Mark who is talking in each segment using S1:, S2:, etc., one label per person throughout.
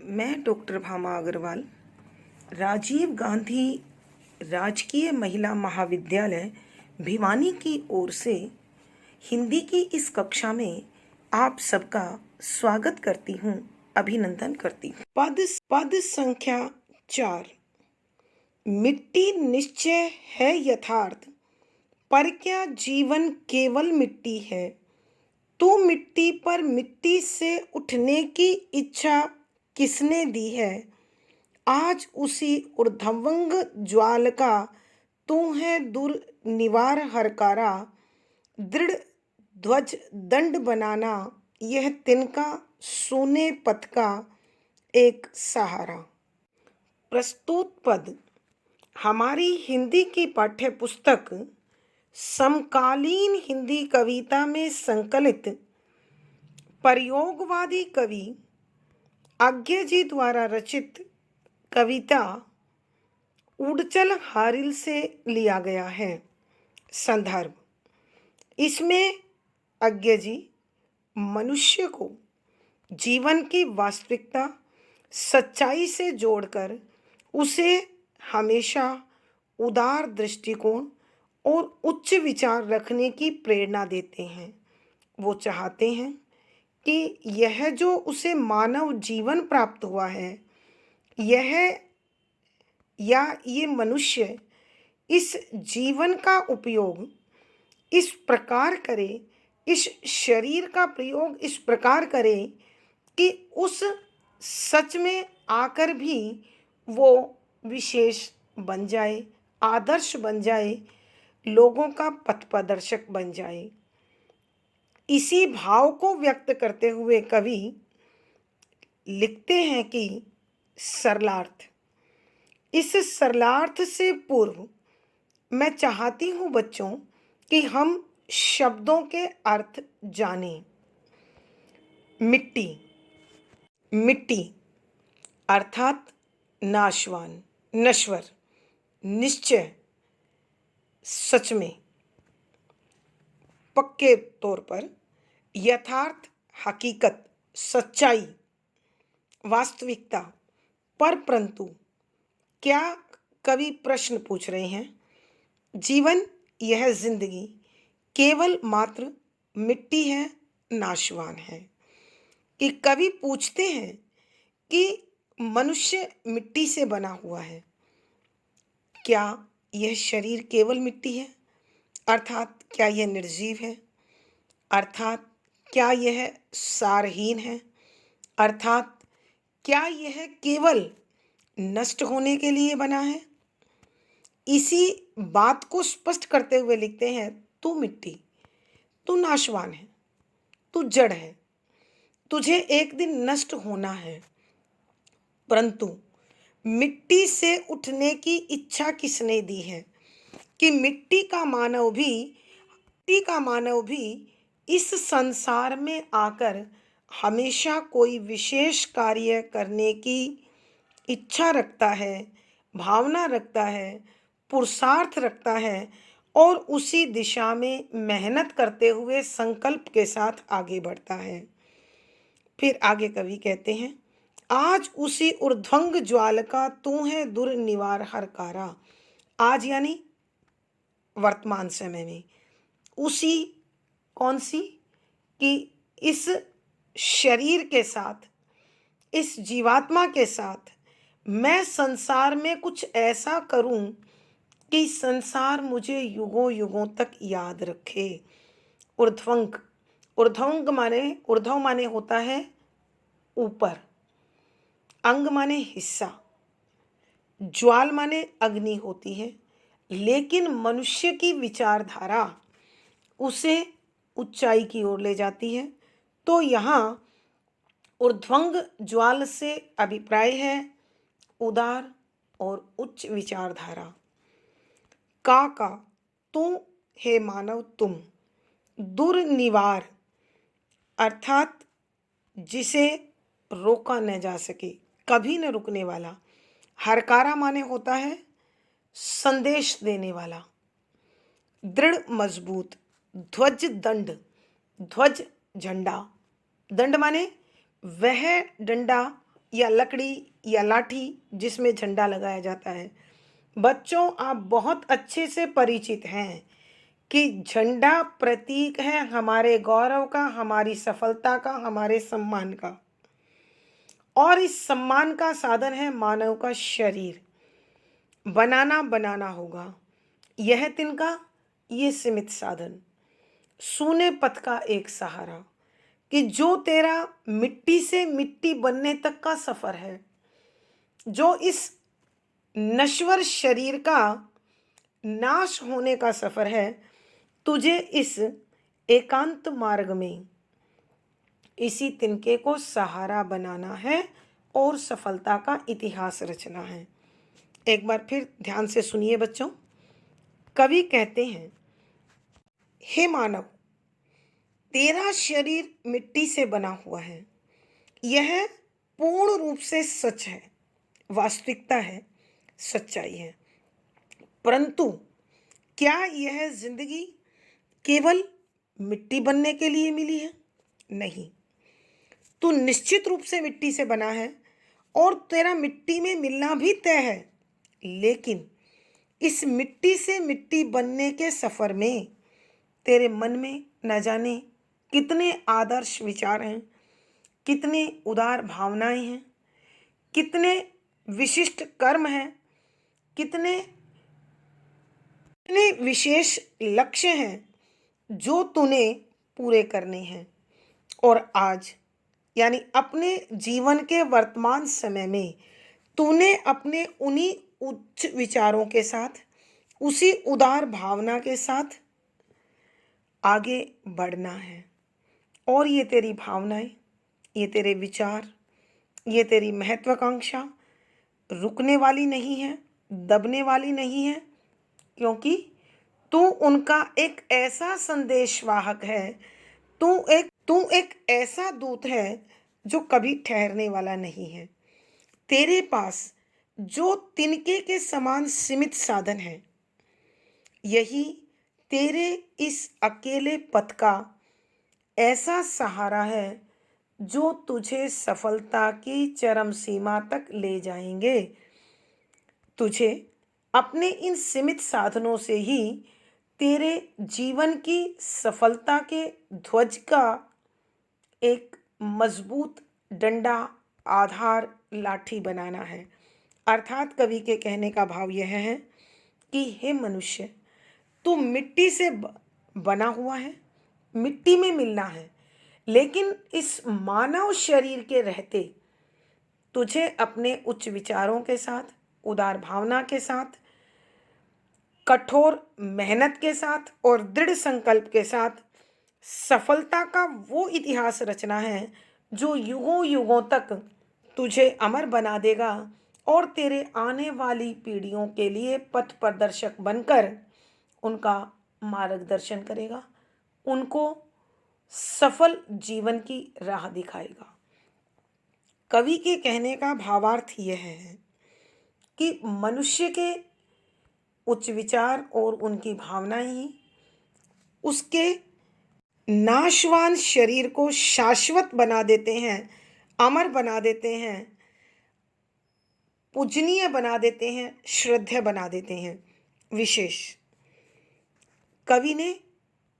S1: मैं डॉक्टर भामा अग्रवाल राजीव गांधी राजकीय महिला महाविद्यालय भिवानी की ओर से हिंदी की इस कक्षा में आप सबका स्वागत करती हूँ, अभिनंदन करती हूँ। पद संख्या 4। मिट्टी निश्चय है यथार्थ, पर क्या जीवन केवल मिट्टी है। तो मिट्टी पर मिट्टी से उठने की इच्छा किसने दी है। आज उसी ऊर्ध्वंग ज्वाल का तू है दुर्निवार हरकारा। दृढ़ ध्वज दंड बनाना यह तिनका सोने पथ का एक सहारा। प्रस्तुत पद हमारी हिंदी की पाठ्य पुस्तक समकालीन हिंदी कविता में संकलित प्रयोगवादी कवि आज्ञे जी द्वारा रचित कविता उड़चल हारिल से लिया गया है। संदर्भ: इसमें आज्ञे जी मनुष्य को जीवन की वास्तविकता सच्चाई से जोड़कर उसे हमेशा उदार दृष्टिकोण और उच्च विचार रखने की प्रेरणा देते हैं। वो चाहते हैं कि यह जो उसे मानव जीवन प्राप्त हुआ है, ये मनुष्य इस जीवन का उपयोग इस प्रकार करे, इस शरीर का प्रयोग इस प्रकार करे कि उस सच में आकर भी वो विशेष बन जाए, आदर्श बन जाए, लोगों का पथ प्रदर्शक बन जाए। इसी भाव को व्यक्त करते हुए कवि लिखते हैं कि सरलार्थ। इस सरलार्थ से पूर्व मैं चाहती हूँ बच्चों कि हम शब्दों के अर्थ जानें। मिट्टी, मिट्टी अर्थात नाशवान, नश्वर, निश्चय, सच में, पक्के तौर पर, यथार्थ, हकीकत, सच्चाई, वास्तविकता। परंतु क्या कवि प्रश्न पूछ रहे हैं? जीवन, यह जिंदगी केवल मात्र मिट्टी है, नाशवान है। कि कवि पूछते हैं कि मनुष्य मिट्टी से बना हुआ है, क्या यह शरीर केवल मिट्टी है? अर्थात क्या यह निर्जीव है? अर्थात क्या यह सारहीन है? अर्थात क्या यह केवल नष्ट होने के लिए बना है? इसी बात को स्पष्ट करते हुए लिखते हैं, तू मिट्टी, तू नाशवान है, तू जड़ है, तुझे एक दिन नष्ट होना है। परंतु मिट्टी से उठने की इच्छा किसने दी है? कि मिट्टी का मानव भी इस संसार में आकर हमेशा कोई विशेष कार्य करने की इच्छा रखता है, भावना रखता है, पुरुषार्थ रखता है और उसी दिशा में मेहनत करते हुए संकल्प के साथ आगे बढ़ता है। फिर आगे कवि कहते हैं, आज उसी ऊर्ध्वंग ज्वाल का तू है दुर्निवार हरकारा। आज यानी वर्तमान समय में, उसी कौन सी? कि इस शरीर के साथ, इस जीवात्मा के साथ मैं संसार में कुछ ऐसा करूं कि संसार मुझे युगों युगों तक याद रखे। ऊर्ध्वंग, ऊर्ध्व माने होता है ऊपर, अंग माने हिस्सा, ज्वाल माने अग्नि होती है। लेकिन मनुष्य की विचारधारा उसे ऊंचाई की ओर ले जाती है। तो यहाँ ऊर्ध्वंग ज्वाल से अभिप्राय है उदार और उच्च विचारधारा। का तू हे मानव तुम, दुर्निवार अर्थात जिसे रोका न जा सके, कभी न रुकने वाला। हरकारा माने होता है संदेश देने वाला। दृढ़ मजबूत, ध्वज दंड, ध्वज झंडा, दंड माने वह डंडा या लकड़ी या लाठी जिसमें झंडा लगाया जाता है। बच्चों, आप बहुत अच्छे से परिचित हैं कि झंडा प्रतीक है हमारे गौरव का, हमारी सफलता का, हमारे सम्मान का। और इस सम्मान का साधन है मानव का शरीर। बनाना होगा। यह तिनका, ये सीमित साधन, सूने पथ का एक सहारा, कि जो तेरा मिट्टी से मिट्टी बनने तक का सफर है, जो इस नश्वर शरीर का नाश होने का सफर है, तुझे इस एकांत मार्ग में इसी तिनके को सहारा बनाना है और सफलता का इतिहास रचना है। एक बार फिर ध्यान से सुनिए बच्चों। कवि कहते हैं, हे मानव, तेरा शरीर मिट्टी से बना हुआ है। यह पूर्ण रूप से सच है, वास्तविकता है, सच्चाई है। परंतु क्या यह जिंदगी केवल मिट्टी बनने के लिए मिली है? नहीं। तू निश्चित रूप से मिट्टी से बना है और तेरा मिट्टी में मिलना भी तय है। लेकिन इस मिट्टी से मिट्टी बनने के सफर में तेरे मन में न जाने कितने आदर्श विचार हैं, कितने उदार भावनाएं हैं, कितने विशिष्ट कर्म हैं, कितने कितने विशेष लक्ष्य हैं जो तूने पूरे करने हैं। और आज यानी अपने जीवन के वर्तमान समय में तूने अपने उन्हीं उच्च विचारों के साथ, उसी उदार भावना के साथ आगे बढ़ना है। और ये तेरी भावनाएं, ये तेरे विचार, ये तेरी महत्वाकांक्षा रुकने वाली नहीं है, दबने वाली नहीं है, क्योंकि तू उनका एक ऐसा संदेशवाहक है, तू एक ऐसा दूत है जो कभी ठहरने वाला नहीं है। तेरे पास जो तिनके के समान सीमित साधन है, यही तेरे इस अकेले पथ का ऐसा सहारा है जो तुझे सफलता की चरम सीमा तक ले जाएंगे। तुझे अपने इन सीमित साधनों से ही तेरे जीवन की सफलता के ध्वज का एक मजबूत डंडा, आधार, लाठी बनाना है। अर्थात कवि के कहने का भाव यह है कि हे मनुष्य, तू मिट्टी से बना हुआ है, मिट्टी में मिलना है, लेकिन इस मानव शरीर के रहते तुझे अपने उच्च विचारों के साथ, उदार भावना के साथ, कठोर मेहनत के साथ और दृढ़ संकल्प के साथ सफलता का वो इतिहास रचना है जो युगों युगों तक तुझे अमर बना देगा और तेरे आने वाली पीढ़ियों के लिए पथ प्रदर्शक बनकर उनका मार्गदर्शन करेगा, उनको सफल जीवन की राह दिखाएगा। कवि के कहने का भावार्थ यह है कि मनुष्य के उच्च विचार और उनकी भावनाएं ही उसके नाशवान शरीर को शाश्वत बना देते हैं, अमर बना देते हैं, पूजनीय बना देते हैं, श्रद्धेय बना देते हैं। विशेष कवि ने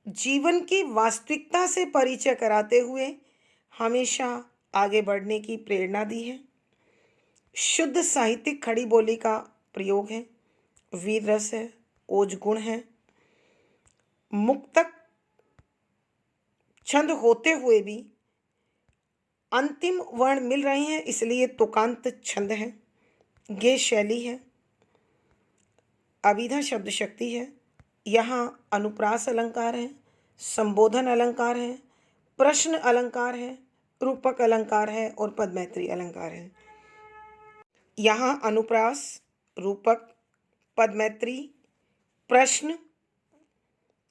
S1: जीवन की वास्तविकता से परिचय कराते हुए हमेशा आगे बढ़ने की प्रेरणा दी है। शुद्ध साहित्यिक खड़ी बोली का प्रयोग है, वीर रस है, ओज गुण है। मुक्तक छंद होते हुए भी अंतिम वर्ण मिल रहे हैं, इसलिए तुकांत छंद है। गे शैली है, अभिधा शब्द शक्ति है। यहाँ अनुप्रास अलंकार है, संबोधन अलंकार है, प्रश्न अलंकार है, रूपक अलंकार है और पदमैत्री अलंकार है। यहाँ अनुप्रास, रूपक, पदमैत्री, प्रश्न,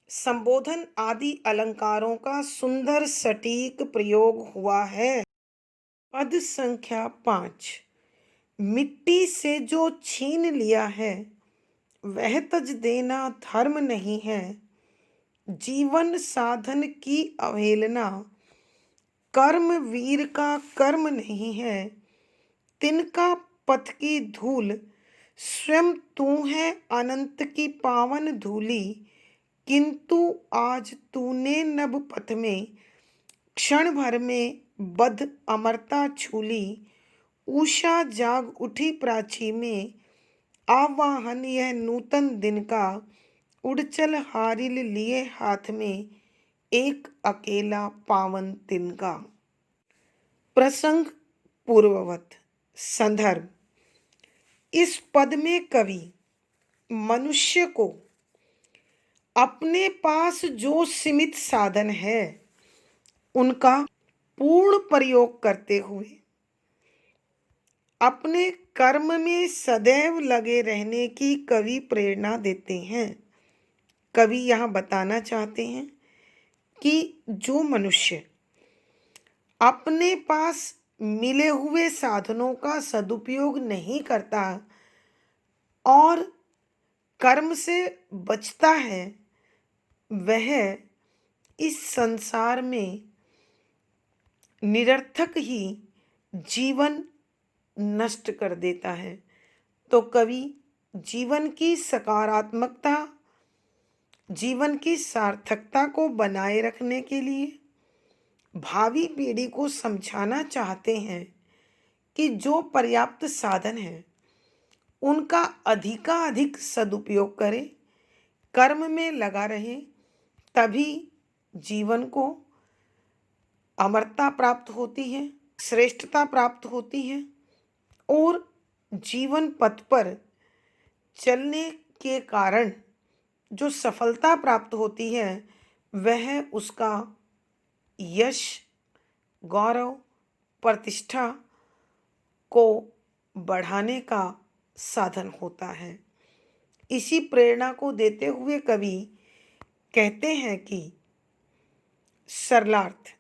S1: संबोधन आदि अलंकारों का सुंदर सटीक प्रयोग हुआ है। पद संख्या 5। मिट्टी से जो छीन लिया है वह तज देना धर्म नहीं है। जीवन साधन की अवहेलना कर्म वीर का कर्म नहीं है। तिनका पथ की धूल, स्वयं तू है अनंत की पावन धूली। किंतु आज तूने नभ पथ में क्षण भर में बद्ध अमरता छूली। उषा जाग उठी प्राची में, आवाहन यह नूतन दिन का। उड़ चल हारिल लिए हाथ में, एक अकेला पावन तिनका। प्रसंग पूर्ववत। संदर्भ। इस पद में कवि मनुष्य को अपने पास जो सीमित साधन है उनका पूर्ण प्रयोग करते हुए अपने कर्म में सदैव लगे रहने की कवि प्रेरणा देते हैं। कवि यहाँ बताना चाहते हैं कि जो मनुष्य अपने पास मिले हुए साधनों का सदुपयोग नहीं करता और कर्म से बचता है, वह इस संसार में निरर्थक ही जीवन नष्ट कर देता है। तो कवि जीवन की सकारात्मकता, जीवन की सार्थकता को बनाए रखने के लिए भावी पीढ़ी को समझाना चाहते हैं कि जो पर्याप्त साधन है उनका अधिकाधिक सदुपयोग करें, कर्म में लगा रहे, तभी जीवन को अमरता प्राप्त होती है, श्रेष्ठता प्राप्त होती है और जीवन पथ पर चलने के कारण जो सफलता प्राप्त होती है वह उसका यश, गौरव, प्रतिष्ठा को बढ़ाने का साधन होता है। इसी प्रेरणा को देते हुए कवि कहते हैं कि सरलार्थ।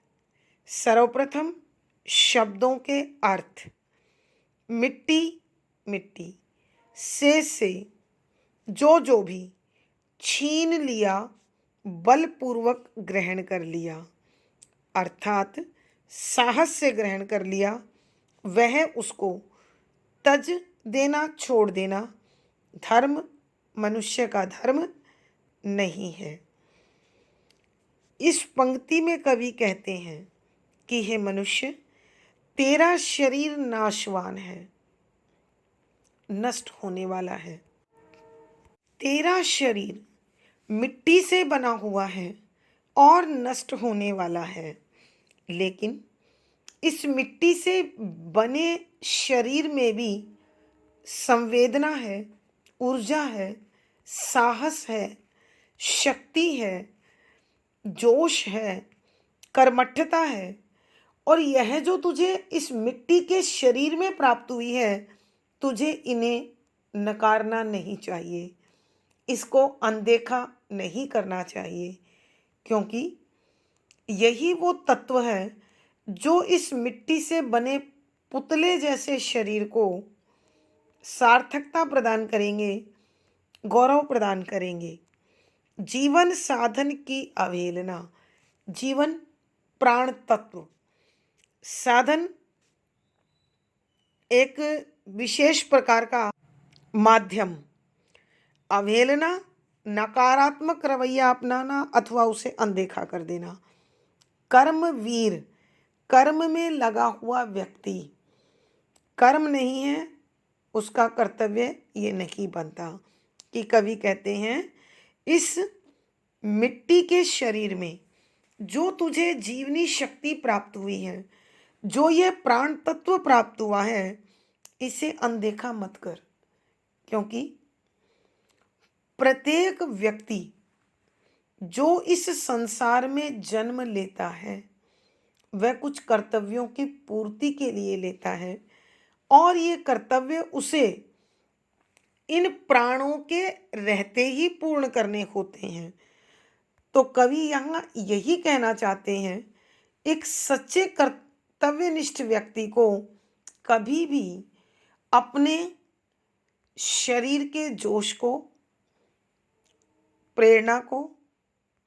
S1: सर्वप्रथम शब्दों के अर्थ। मिट्टी मिट्टी, से जो भी छीन लिया, बलपूर्वक ग्रहण कर लिया, अर्थात साहस से ग्रहण कर लिया, वह उसको तज देना, छोड़ देना धर्म, मनुष्य का धर्म नहीं है। इस पंक्ति में कवि कहते हैं कि हे मनुष्य, तेरा शरीर नाशवान है, नष्ट होने वाला है। तेरा शरीर मिट्टी से बना हुआ है और नष्ट होने वाला है, लेकिन इस मिट्टी से बने शरीर में भी संवेदना है, ऊर्जा है, साहस है, शक्ति है, जोश है, कर्मठता है। और यह जो तुझे इस मिट्टी के शरीर में प्राप्त हुई है, तुझे इन्हें नकारना नहीं चाहिए, इसको अनदेखा नहीं करना चाहिए, क्योंकि यही वो तत्व है जो इस मिट्टी से बने पुतले जैसे शरीर को सार्थकता प्रदान करेंगे, गौरव प्रदान करेंगे। जीवन साधन की अवहेलना। जीवन प्राण तत्व, साधन एक विशेष प्रकार का माध्यम, अवहेलना नकारात्मक रवैया अपनाना अथवा उसे अनदेखा कर देना। कर्मवीर, कर्म में लगा हुआ व्यक्ति, कर्म नहीं है उसका कर्तव्य ये नहीं बनता। कि कवि कहते हैं इस मिट्टी के शरीर में जो तुझे जीवनी शक्ति प्राप्त हुई है, जो यह प्राण तत्व प्राप्त हुआ है, इसे अनदेखा मत कर, क्योंकि प्रत्येक व्यक्ति जो इस संसार में जन्म लेता है वह कुछ कर्तव्यों की पूर्ति के लिए लेता है और ये कर्तव्य उसे इन प्राणों के रहते ही पूर्ण करने होते हैं। तो कवि यहाँ यही कहना चाहते हैं, एक सच्चे कर्तव्यनिष्ठ व्यक्ति को कभी भी अपने शरीर के जोश को, प्रेरणा को,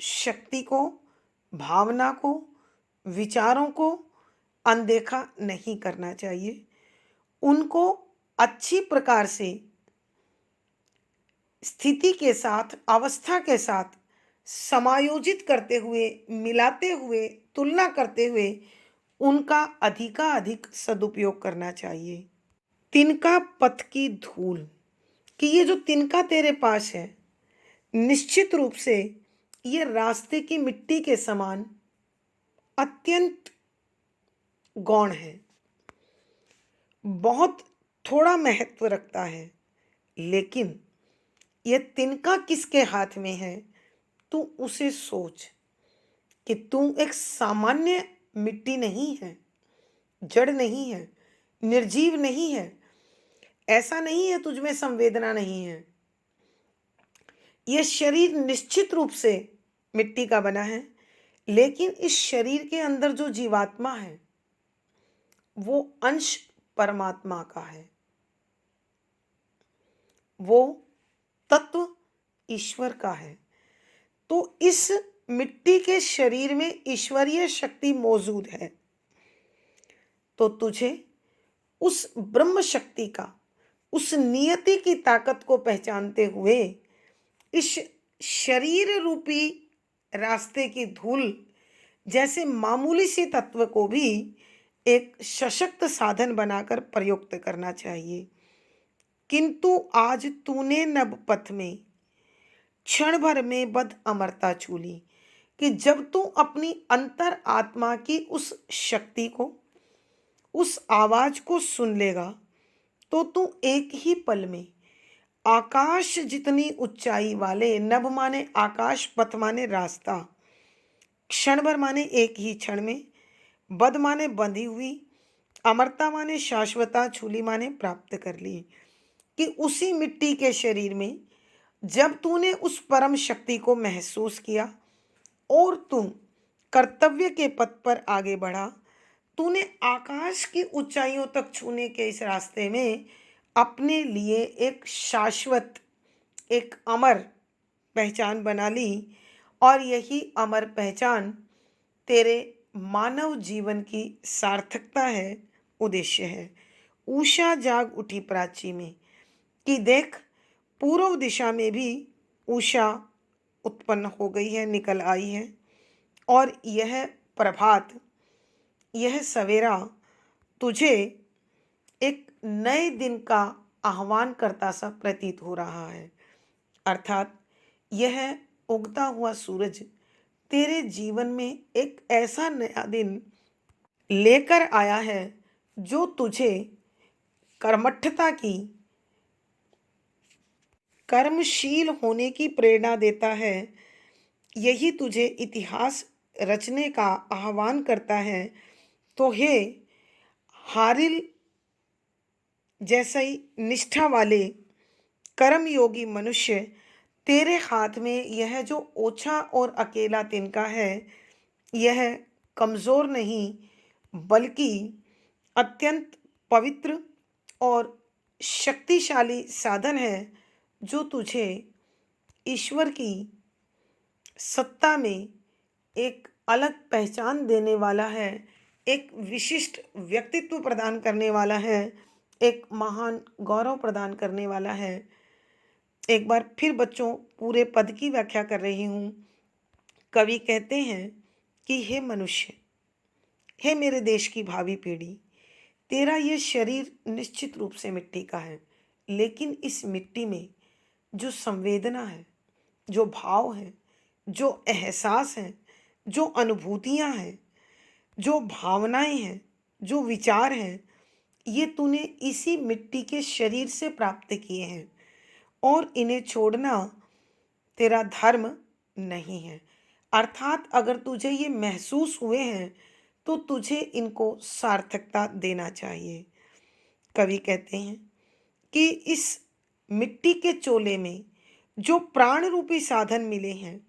S1: शक्ति को, भावना को, विचारों को अनदेखा नहीं करना चाहिए उनको अच्छी प्रकार से स्थिति के साथ, अवस्था के साथ समायोजित करते हुए, मिलाते हुए, तुलना करते हुए उनका अधिकाधिक सदुपयोग करना चाहिए। तिनका पथ की धूल, कि ये जो तिनका तेरे पास है, निश्चित रूप से ये रास्ते की मिट्टी के समान अत्यंत गौण है, बहुत थोड़ा महत्व रखता है। लेकिन ये तिनका किसके हाथ में है, तू उसे सोच कि तू एक सामान्य मिट्टी नहीं है, जड़ नहीं है, निर्जीव नहीं है। ऐसा नहीं है तुझ में संवेदना नहीं है। यह शरीर निश्चित रूप से मिट्टी का बना है, लेकिन इस शरीर के अंदर जो जीवात्मा है वो अंश परमात्मा का है, वो तत्व ईश्वर का है। तो इस मिट्टी के शरीर में ईश्वरीय शक्ति मौजूद है। तो तुझे उस ब्रह्म शक्ति का, उस नियति की ताकत को पहचानते हुए इस शरीर रूपी रास्ते की धूल जैसे मामूली से तत्व को भी एक सशक्त साधन बनाकर प्रयुक्त करना चाहिए। किंतु आज तूने नभ पथ में क्षण भर में बद अमरता छूली, कि जब तू अपनी अंतर आत्मा की उस शक्ति को, उस आवाज को सुन लेगा, तो तू एक ही पल में आकाश जितनी ऊंचाई वाले, नभ माने आकाश, पथ माने रास्ता, क्षण भर माने एक ही क्षण में, बद माने बंधी हुई, अमरता माने शाश्वता, छूली माने प्राप्त कर ली। कि उसी मिट्टी के शरीर में जब तूने उस परम शक्ति को महसूस किया और तू कर्तव्य के पथ पर आगे बढ़ा, तूने आकाश की ऊंचाइयों तक छूने के इस रास्ते में अपने लिए एक शाश्वत, एक अमर पहचान बना ली। और यही अमर पहचान तेरे मानव जीवन की सार्थकता है, उद्देश्य है। उषा जाग उठी प्राची में, कि देख पूर्व दिशा में भी उषा उत्पन्न हो गई है, निकल आई है। और यह प्रभात, यह सवेरा तुझे एक नए दिन का आह्वान करता सा प्रतीत हो रहा है। अर्थात यह उगता हुआ सूरज तेरे जीवन में एक ऐसा नया दिन लेकर आया है जो तुझे कर्मठता की, कर्मशील होने की प्रेरणा देता है। यही तुझे इतिहास रचने का आह्वान करता है। तो हे हारिल जैसे ही निष्ठा वाले कर्मयोगी मनुष्य, तेरे हाथ में यह जो ओछा और अकेला तिनका है, यह कमज़ोर नहीं बल्कि अत्यंत पवित्र और शक्तिशाली साधन है, जो तुझे ईश्वर की सत्ता में एक अलग पहचान देने वाला है, एक विशिष्ट व्यक्तित्व प्रदान करने वाला है, एक महान गौरव प्रदान करने वाला है। एक बार फिर बच्चों पूरे पद की व्याख्या कर रही हूँ। कवि कहते हैं कि हे मनुष्य, हे मेरे देश की भावी पीढ़ी, तेरा ये शरीर निश्चित रूप से मिट्टी का है, लेकिन इस मिट्टी में जो संवेदना है, जो भाव है, जो एहसास है, जो अनुभूतियाँ हैं, जो भावनाएं हैं, जो विचार हैं, ये तूने इसी मिट्टी के शरीर से प्राप्त किए हैं और इन्हें छोड़ना तेरा धर्म नहीं है। अर्थात अगर तुझे ये महसूस हुए हैं तो तुझे इनको सार्थकता देना चाहिए। कवि कहते हैं कि इस मिट्टी के चोले में जो प्राण रूपी साधन मिले हैं,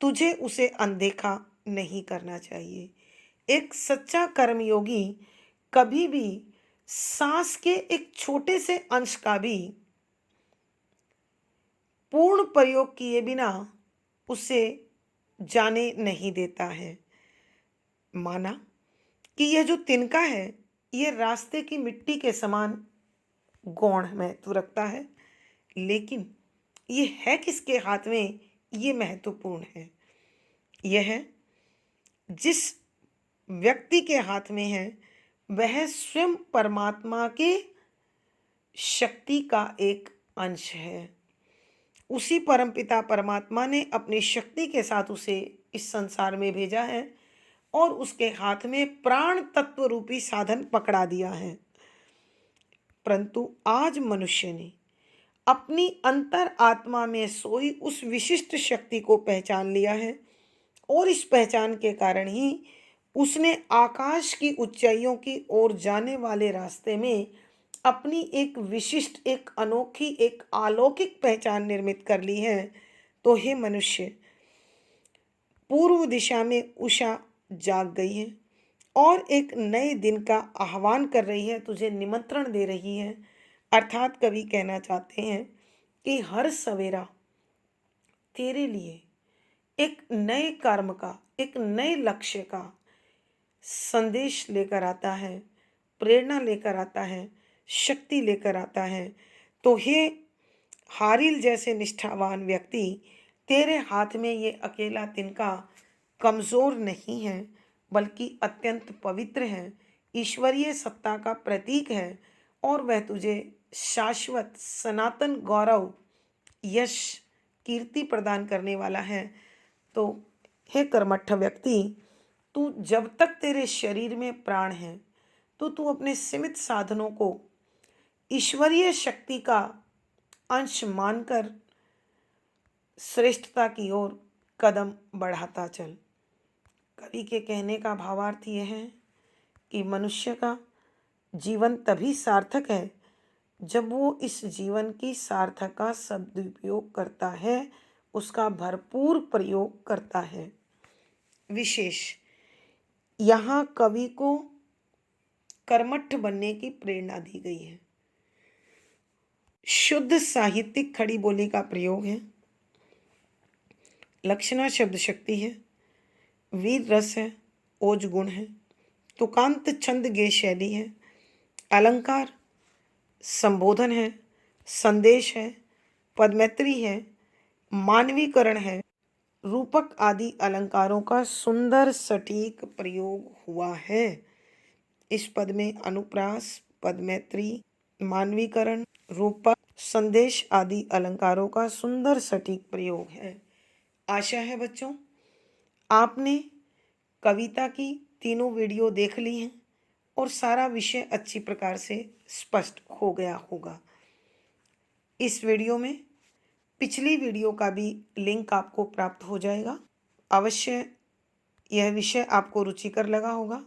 S1: तुझे उसे अनदेखा नहीं करना चाहिए। एक सच्चा कर्मयोगी कभी भी सांस के एक छोटे से अंश का भी पूर्ण प्रयोग किए बिना उसे जाने नहीं देता है। माना कि यह जो तिनका है, यह रास्ते की मिट्टी के समान गौण महत्व रखता है, लेकिन ये है किसके हाथ में, ये महत्वपूर्ण है। यह जिस व्यक्ति के हाथ में है वह स्वयं परमात्मा के शक्ति का एक अंश है। उसी परमपिता परमात्मा ने अपनी शक्ति के साथ उसे इस संसार में भेजा है और उसके हाथ में प्राण तत्व रूपी साधन पकड़ा दिया है। परंतु आज मनुष्य ने अपनी अंतर आत्मा में सोई उस विशिष्ट शक्ति को पहचान लिया है और इस पहचान के कारण ही उसने आकाश की ऊंचाइयों की ओर जाने वाले रास्ते में अपनी एक विशिष्ट, एक अनोखी, एक अलौकिक पहचान निर्मित कर ली है। तो हे मनुष्य, पूर्व दिशा में उषा जाग गई है और एक नए दिन का आह्वान कर रही है, तुझे निमंत्रण दे रही है। अर्थात कवि कहना चाहते हैं कि हर सवेरा तेरे लिए एक नए कर्म का, एक नए लक्ष्य का संदेश लेकर आता है, प्रेरणा लेकर आता है, शक्ति लेकर आता है। तो हे हारिल जैसे निष्ठावान व्यक्ति, तेरे हाथ में ये अकेला तिनका कमज़ोर नहीं है, बल्कि अत्यंत पवित्र है, ईश्वरीय सत्ता का प्रतीक है और वह तुझे शाश्वत सनातन गौरव, यश, कीर्ति प्रदान करने वाला है। तो हे कर्मठ व्यक्ति, तू जब तक तेरे शरीर में प्राण है तो तू अपने सीमित साधनों को ईश्वरीय शक्ति का अंश मानकर श्रेष्ठता की ओर कदम बढ़ाता चल। कवि के कहने का भावार्थ यह है कि मनुष्य का जीवन तभी सार्थक है जब वो इस जीवन की सार्थक का सदुपयोग करता है, उसका भरपूर प्रयोग करता है। विशेष यहाँ कवि को कर्मठ बनने की प्रेरणा दी गई है। शुद्ध साहित्यिक खड़ी बोली का प्रयोग है, लक्षणा शब्द शक्ति है, वीर रस है, ओज गुण है, तुकांत छंद गे शैली है, अलंकार संबोधन है, संदेश है, पदमैत्री है, मानवीकरण है, रूपक आदि अलंकारों का सुंदर सटीक प्रयोग हुआ है। इस पद में अनुप्रास, पदमैत्री, मानवीकरण, रूपक, संदेश आदि अलंकारों का सुंदर सटीक प्रयोग है। आशा है बच्चों आपने कविता की तीनों वीडियो देख ली हैं और सारा विषय अच्छी प्रकार से स्पष्ट हो गया होगा। इस वीडियो में पिछली वीडियो का भी लिंक आपको प्राप्त हो जाएगा। अवश्य यह विषय आपको रुचिकर लगा होगा।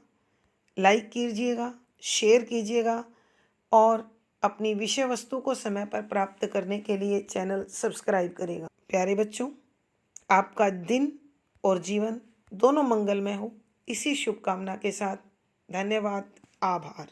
S1: लाइक कीजिएगा, शेयर कीजिएगा और अपनी विषय वस्तु को समय पर प्राप्त करने के लिए चैनल सब्सक्राइब करेगा। प्यारे बच्चों, आपका दिन और जीवन दोनों मंगलमय हो, इसी शुभकामना के साथ धन्यवाद, आभार।